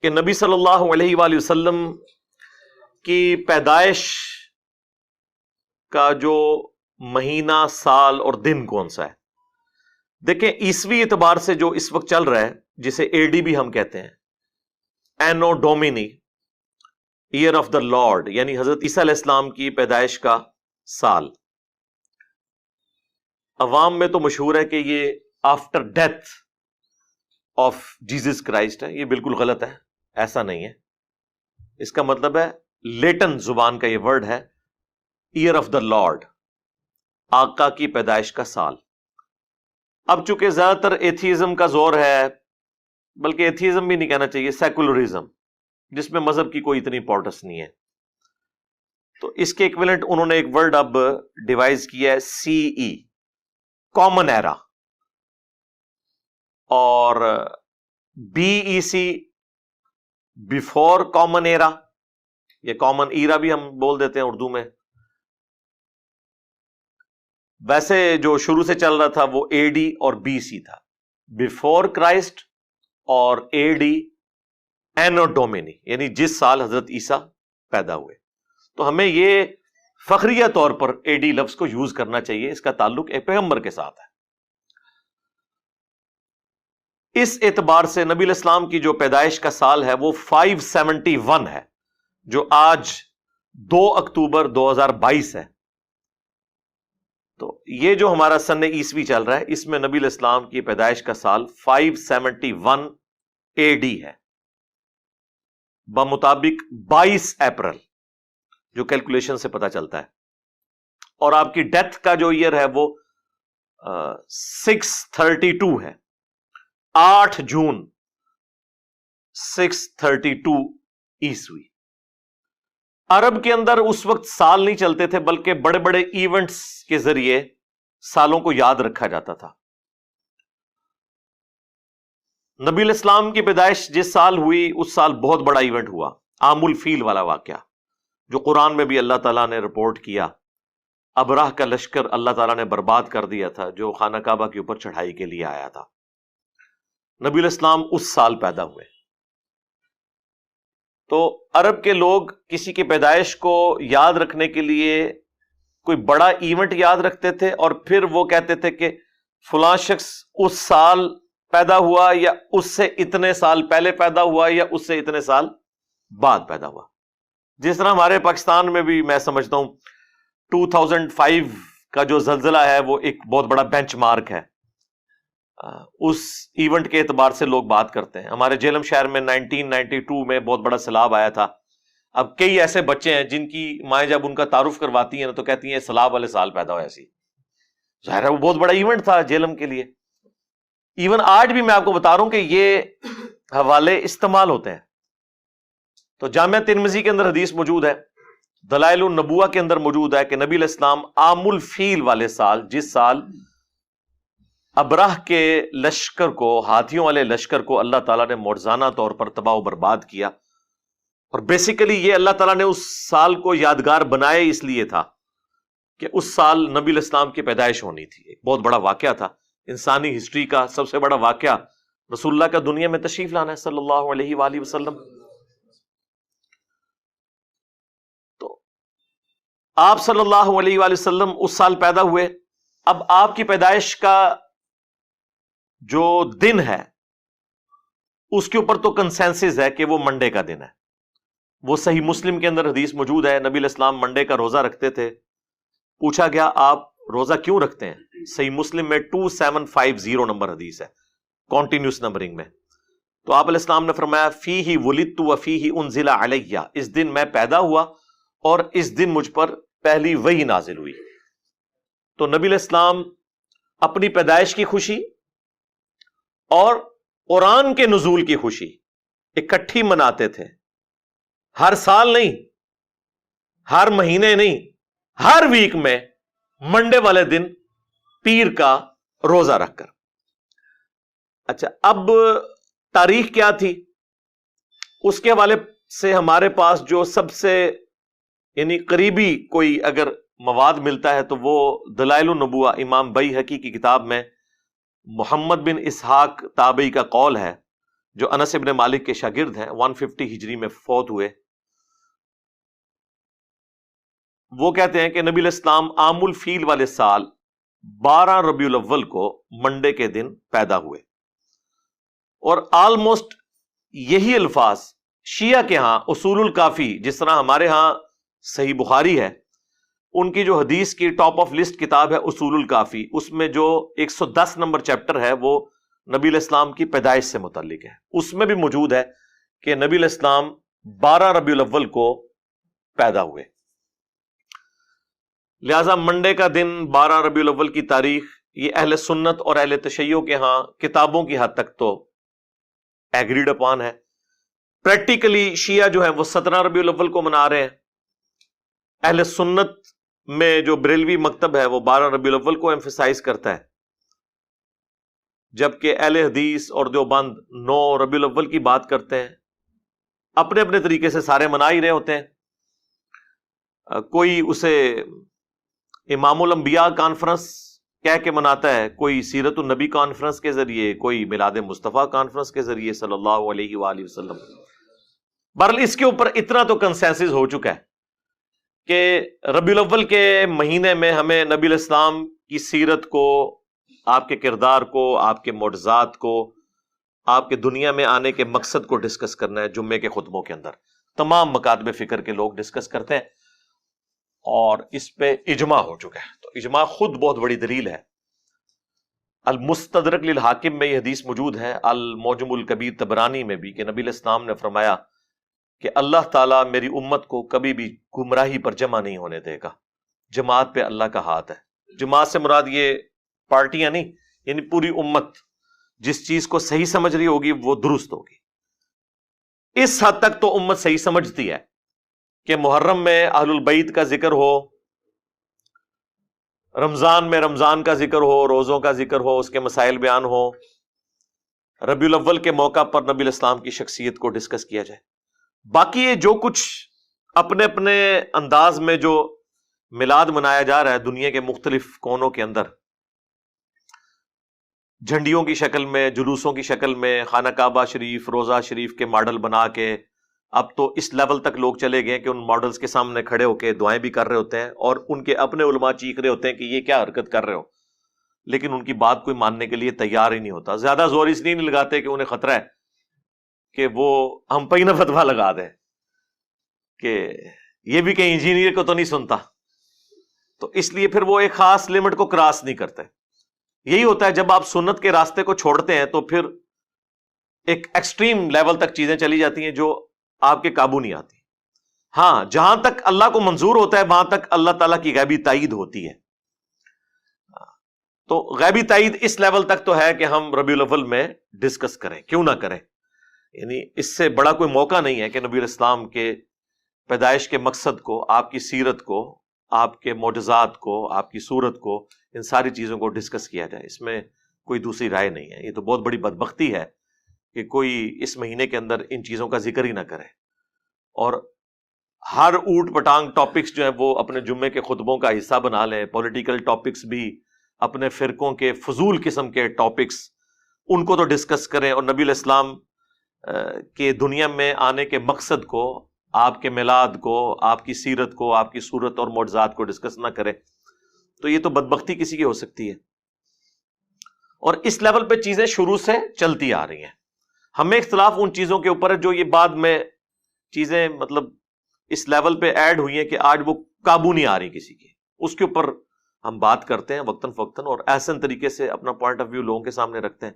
کہ نبی صلی اللہ علیہ وآلہ وسلم کی پیدائش کا جو مہینہ، سال اور دن کون سا ہے؟ دیکھیں، عیسوی اعتبار سے جو اس وقت چل رہا ہے، جسے اے ڈی بھی ہم کہتے ہیں، اینو ڈومینی، ایئر آف دا لارڈ، یعنی حضرت عیسیٰ علیہ السلام کی پیدائش کا سال، عوام میں تو مشہور ہے کہ یہ after death of Jesus Christ ہے۔ یہ بالکل غلط ہے، ایسا نہیں ہے۔ اس کا مطلب ہے، لیٹن زبان کا یہ ورڈ ہے، ایئر آف دا لارڈ، آقا کی پیدائش کا سال۔ اب چونکہ زیادہ تر ایتھیزم کا زور ہے، بلکہ ایتھیزم بھی نہیں کہنا چاہیے، سیکولرزم، جس میں مذہب کی کوئی اتنی امپورٹنس نہیں ہے، تو اس کے ایکویلنٹ انہوں نے ایک ورڈ اب ڈیوائز کیا ہے، سی ای، کامن ایرا، اور B E C, before common era, یہ کامن ایرا بھی ہم بول دیتے ہیں اردو میں۔ ویسے جو شروع سے چل رہا تھا وہ اے ڈی اور بی سی تھا، بیفور کرائسٹ، اور اے ڈی اینو ڈومینی، یعنی جس سال حضرت عیسیٰ پیدا ہوئے۔ تو ہمیں یہ فخریہ طور پر اے ڈی لفظ کو یوز کرنا چاہیے، اس کا تعلق ایک پیغمبر کے ساتھ ہے۔ اس اعتبار سے نبی علیہ السلام کی جو پیدائش کا سال ہے وہ 571 ہے، جو آج 2 اکتوبر 2022 ہے۔ تو یہ جو ہمارا سن عیسوی چل رہا ہے، اس میں نبی علیہ السلام کی پیدائش کا سال 571 اے ڈی ہے، بمطابق 22 اپریل، جو کیلکولیشن سے پتا چلتا ہے۔ اور آپ کی ڈیتھ کا جو ایئر ہے وہ 632 ہے، 8 جون 632 عیسوی۔ عرب کے اندر اس وقت سال نہیں چلتے تھے، بلکہ بڑے بڑے ایونٹس کے ذریعے سالوں کو یاد رکھا جاتا تھا۔ نبی علیہ السلام کی پیدائش جس سال ہوئی، اس سال بہت بڑا ایونٹ ہوا، عام الفیل والا واقعہ، جو قرآن میں بھی اللہ تعالیٰ نے رپورٹ کیا۔ ابراہ کا لشکر اللہ تعالیٰ نے برباد کر دیا تھا، جو خانہ کعبہ کے اوپر چڑھائی کے لیے آیا تھا۔ نبی علیہ السلام اس سال پیدا ہوئے۔ تو عرب کے لوگ کسی کی پیدائش کو یاد رکھنے کے لیے کوئی بڑا ایونٹ یاد رکھتے تھے، اور پھر وہ کہتے تھے کہ فلاں شخص اس سال پیدا ہوا، یا اس سے اتنے سال پہلے پیدا ہوا، یا اس سے اتنے سال بعد پیدا ہوا۔ جس طرح ہمارے پاکستان میں بھی میں سمجھتا ہوں 2005 کا جو زلزلہ ہے وہ ایک بہت بڑا بینچ مارک ہے، اس ایونٹ کے اعتبار سے لوگ بات کرتے ہیں۔ ہمارے جیلم شہر میں 1992 میں بہت بڑا سیلاب آیا تھا۔ اب کئی ایسے بچے ہیں جن کی مائیں جب ان کا تعارف کرواتی ہیں تو کہتی ہیں سیلاب والے سال پیدا ہوا، ایسی ظاہر ہے وہ بہت بڑا ایونٹ تھا جیلم کے لیے۔ ایون آج بھی میں آپ کو بتا رہا ہوں کہ یہ حوالے استعمال ہوتے ہیں۔ تو جامعہ ترمذی کے اندر حدیث موجود ہے، دلائل النبوہ کے اندر موجود ہے کہ نبی علیہ السلام عام الفیل والے سال، جس سال ابراہ کے لشکر کو، ہاتھیوں والے لشکر کو اللہ تعالیٰ نے معجزانہ طور پر تباہ و برباد کیا، اور بیسیکلی یہ اللہ تعالیٰ نے اس سال کو یادگار بنائے اس لیے تھا کہ اس سال نبی علیہ السلام کی پیدائش ہونی تھی۔ ایک بہت بڑا واقعہ تھا، انسانی ہسٹری کا سب سے بڑا واقعہ رسول اللہ کا دنیا میں تشریف لانا ہے صلی اللہ علیہ وآلہ وسلم۔ تو آپ صلی اللہ علیہ وآلہ وسلم اس سال پیدا ہوئے۔ اب آپ کی پیدائش کا جو دن ہے اس کے اوپر تو کنسنسس ہے کہ وہ منڈے کا دن ہے۔ وہ صحیح مسلم کے اندر حدیث موجود ہے، نبی علیہ السلام منڈے کا روزہ رکھتے تھے۔ پوچھا گیا آپ روزہ کیوں رکھتے ہیں؟ صحیح مسلم میں 2750 نمبر حدیث ہے، کنٹینیوس نمبرنگ میں۔ تو آپ علیہ السلام نے فرمایا فیہ ولدت وفیہ انزل علیہ، اس دن میں پیدا ہوا اور اس دن مجھ پر پہلی وحی نازل ہوئی۔ تو نبی علیہ السلام اپنی پیدائش کی خوشی اور قرآن کے نزول کی خوشی اکٹھی مناتے تھے، ہر سال نہیں، ہر مہینے نہیں، ہر ویک میں منڈے والے دن پیر کا روزہ رکھ کر۔ اچھا، اب تاریخ کیا تھی اس کے حوالے سے ہمارے پاس جو سب سے یعنی قریبی کوئی اگر مواد ملتا ہے تو وہ دلائل النبوہ امام بیہقی کی کتاب میں محمد بن اسحاق تابعی کا قول ہے، جو انس ابن مالک کے شاگرد ہیں، 150 ہجری میں فوت ہوئے، وہ کہتے ہیں کہ نبی علیہ السلام عام الفیل والے سال 12 ربیع الاول کو منڈے کے دن پیدا ہوئے، اور آلموسٹ یہی الفاظ شیعہ کے ہاں اصول الکافی، جس طرح ہمارے ہاں صحیح بخاری ہے، ان کی جو حدیث کی ٹاپ آف لسٹ کتاب ہے اصول الکافی، اس میں جو 110 نمبر چیپٹر ہے وہ نبی علیہ السلام کی پیدائش سے متعلق ہے، اس میں بھی موجود ہے کہ نبی علیہ السلام 12 ربیع الاول کو پیدا ہوئے۔ لہذا منڈے کا دن 12 ربیع الاول کی تاریخ یہ اہل سنت اور اہل تشیع کے ہاں کتابوں کی حد تک تو ایگریڈ اپان ہے۔ پریکٹیکلی شیعہ جو ہے وہ 17 ربیع الاول کو منا رہے ہیں، اہل سنت میں جو بریلوی مکتب ہے وہ 12 ربیع الاول کو ایمفیسائز کرتا ہے، جبکہ اہل حدیث اور دیوبند 9 ربیع الاول کی بات کرتے ہیں۔ اپنے اپنے طریقے سے سارے منا ہی رہے ہوتے ہیں، کوئی اسے امام الانبیاء کانفرنس کہہ کے مناتا ہے، کوئی سیرت النبی کانفرنس کے ذریعے، کوئی میلاد مصطفیٰ کانفرنس کے ذریعے صلی اللہ علیہ وآلہ وسلم۔ بہرحال اس کے اوپر اتنا تو کنسنسس ہو چکا ہے کہ ربیع الاول کے مہینے میں ہمیں نبی علیہ السلام کی سیرت کو، آپ کے کردار کو، آپ کے معجزات کو، آپ کے دنیا میں آنے کے مقصد کو ڈسکس کرنا ہے۔ جمعے کے خطبوں کے اندر تمام مکاتب فکر کے لوگ ڈسکس کرتے ہیں، اور اس پہ اجماع ہو چکا ہے۔ تو اجماع خود بہت بڑی دلیل ہے۔ المستدرک للحاکم میں یہ حدیث موجود ہے، المعجم الکبیر طبرانی میں بھی، کہ نبی علیہ السلام نے فرمایا کہ اللہ تعالیٰ میری امت کو کبھی بھی گمراہی پر جمع نہیں ہونے دے گا، جماعت پہ اللہ کا ہاتھ ہے۔ جماعت سے مراد یہ پارٹیاں نہیں، یعنی پوری امت جس چیز کو صحیح سمجھ رہی ہوگی وہ درست ہوگی۔ اس حد تک تو امت صحیح سمجھتی ہے کہ محرم میں اہل البیت کا ذکر ہو، رمضان میں رمضان کا ذکر ہو، روزوں کا ذکر ہو، اس کے مسائل بیان ہو، ربیع الاول کے موقع پر نبی علیہ السلام کی شخصیت کو ڈسکس کیا جائے۔ باقی یہ جو کچھ اپنے اپنے انداز میں جو میلاد منایا جا رہا ہے دنیا کے مختلف کونوں کے اندر، جھنڈیوں کی شکل میں، جلوسوں کی شکل میں، خانہ کعبہ شریف، روزہ شریف کے ماڈل بنا کے، اب تو اس لیول تک لوگ چلے گئے کہ ان ماڈلز کے سامنے کھڑے ہو کے دعائیں بھی کر رہے ہوتے ہیں، اور ان کے اپنے علماء چیخ رہے ہوتے ہیں کہ یہ کیا حرکت کر رہے ہو، لیکن ان کی بات کوئی ماننے کے لیے تیار ہی نہیں ہوتا۔ زیادہ زور اس لیے نہیں لگاتے کہ انہیں خطرہ ہے کہ وہ ہم پہ ہی نہ فتویٰ لگا دیں کہ یہ بھی کہیں انجینئر کو تو نہیں سنتا، تو اس لیے پھر وہ ایک خاص لمٹ کو کراس نہیں کرتے۔ یہی ہوتا ہے جب آپ سنت کے راستے کو چھوڑتے ہیں تو پھر ایک ایکسٹریم لیول تک چیزیں چلی جاتی ہیں جو آپ کے قابو نہیں آتی۔ ہاں، جہاں تک اللہ کو منظور ہوتا ہے وہاں تک اللہ تعالیٰ کی غیبی تائید ہوتی ہے۔ تو غیبی تائید اس لیول تک تو ہے کہ ہم ربیع الاول میں ڈسکس کریں، کیوں نہ کریں، یعنی اس سے بڑا کوئی موقع نہیں ہے کہ نبی علیہ السلام کے پیدائش کے مقصد کو، آپ کی سیرت کو، آپ کے معجزات کو، آپ کی صورت کو، ان ساری چیزوں کو ڈسکس کیا جائے۔ اس میں کوئی دوسری رائے نہیں ہے۔ یہ تو بہت بڑی بدبختی ہے کہ کوئی اس مہینے کے اندر ان چیزوں کا ذکر ہی نہ کرے، اور ہر اوٹ پٹانگ ٹاپکس جو ہیں وہ اپنے جمعے کے خطبوں کا حصہ بنا لیں، پولیٹیکل ٹاپکس بھی، اپنے فرقوں کے فضول قسم کے ٹاپکس، ان کو تو ڈسکس کریں، اور نبی علیہ السلام کے دنیا میں آنے کے مقصد کو، آپ کے میلاد کو، آپ کی سیرت کو، آپ کی صورت اور معجزات کو ڈسکس نہ کریں، تو یہ تو بدبختی کسی کی ہو سکتی ہے۔ اور اس لیول پہ چیزیں شروع سے چلتی آ رہی ہیں۔ ہمیں اختلاف ان چیزوں کے اوپر ہے جو یہ بعد میں چیزیں مطلب اس لیول پہ ایڈ ہوئی ہیں کہ آج وہ قابو نہیں آ رہی کسی کی، اس کے اوپر ہم بات کرتے ہیں وقتاً فوقتاً، اور احسن طریقے سے اپنا پوائنٹ آف ویو لوگوں کے سامنے رکھتے ہیں۔